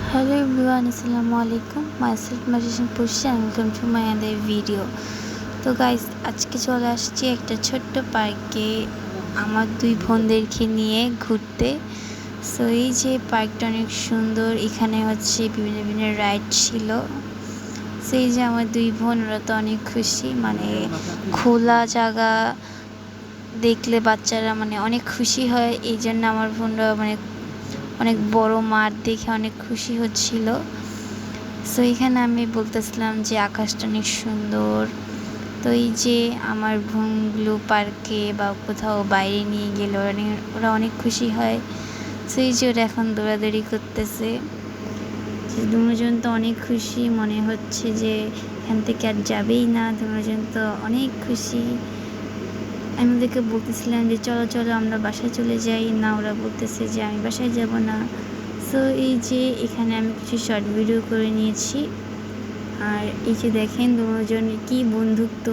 Hello everyone, Assalamualaikum. Myself Magician Pushi and welcome to my other video. তো guys আজকে চলে আসছি একটা ছোট্ট পার্কে আমার দুই বোনদেরকে নিয়ে ঘুরতে। সো এই যে পার্কটা অনেক সুন্দর, এখানে হচ্ছে বিভিন্ন বিভিন্ন রাইড ছিল। সেই যে আমার দুই বোন ওরা তো অনেক খুশি, মানে খোলা জায়গা দেখলে বাচ্চারা মানে অনেক খুশি হয়। এই জন্য আমার বোনরা মানে অনেক বড় মাঠ দেখে অনেক খুশি হচ্ছিল। সো এখানে আমি বলতেছিলাম যে আকাশটা অনেক সুন্দর। তো এই যে আমার বোনগুলো পার্কে বা কোথাও বাইরে নিয়ে গেলে ওরা অনেক খুশি হয়। সো এই যে ওরা এখন দৌড়াদৌড়ি করতেছে, দুজন তো অনেক খুশি, মনে হচ্ছে যে এখান থেকে আর যাবেই না। দুজন তো অনেক খুশি। আমি ওদেরকে বলতেছিলাম যে চলো চলো আমরা বাসায় চলে যাই, না ওরা বলতেছে যে আমি বাসায় যাব না। সো এই যে এখানে আমি কিছু শর্ট ভিডিও করে নিয়েছি। আর এই যে দেখেন দুজন কি বন্ধুত্ব,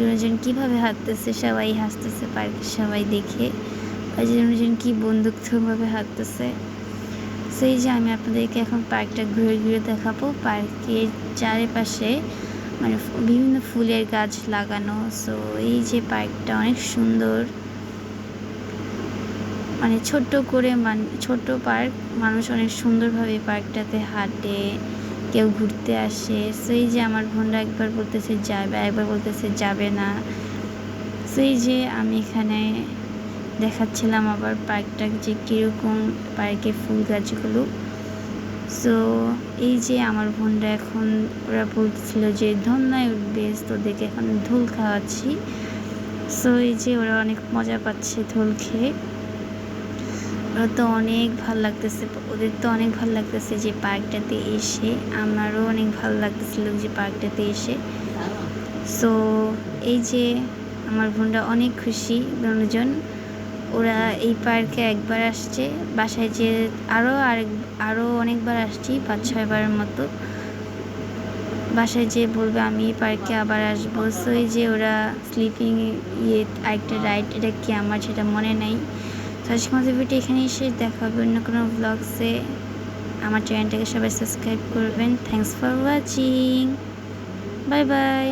দুজন কীভাবে হাঁটতেছে, সবাই হাসতেছে পার্কের সবাই দেখে। আর যে দুজন কী বন্ধুত্বভাবে হাঁটতেছে। সো এই যে আমি আপনাদেরকে এখন পার্কটা ঘুরে ঘুরে দেখাবো। পার্কের চারিপাশে মানে বিভিন্ন ফুলের গাছ লাগানো। সো এই যে পার্কটা অনেক সুন্দর, মানে ছোট্ট করে ছোট্ট পার্ক, মানুষ অনেক সুন্দরভাবে পার্কটাতে হাঁটে, কেউ ঘুরতে আসে। সো এই যে আমার বোনরা একবার বলতেছে যাবে, একবার বলতেছে যাবে না। সো এই যে আমি এখানে দেখাচ্ছিলাম আবার পার্কটা যে কীরকম, পার্কে ফুল গাছগুলো। সো এই যে আমার বোনরা এখন ওরা বলছিল যে ধন্যায় উঠবে, তো দেখে এখন ধুল খাওয়াচ্ছি। সো এই যে ওরা অনেক মজা পাচ্ছে ধুল খেয়ে। ওরা তো অনেক ভালো লাগতেছে, ওদের তো অনেক ভালো লাগতেছে যে পার্কটাতে এসে। আমারও অনেক ভালো লাগতেছিল যে পার্কটাতে এসে। সো এই যে আমার বোনরা অনেক খুশি দুজন। ওরা এই পার্কে একবার আসছে, বাসায় যে আরও অনেকবার আসছি, 5-6 বারের মতো। বাসায় যেয়ে বলবে আমি এই পার্কে আবার আসবো। সো এই যে ওরা স্লিপিং আরেকটা রাইড, এটা কি আমার সেটা মনে নেই। তো আজকে আমাদের ভিডিও এখানেই শেষ, দেখা হবে অন্য কোনো ব্লগসে। আমার চ্যানেলটাকে সবাই সাবস্ক্রাইব করবেন। Thanks for watching, bye bye.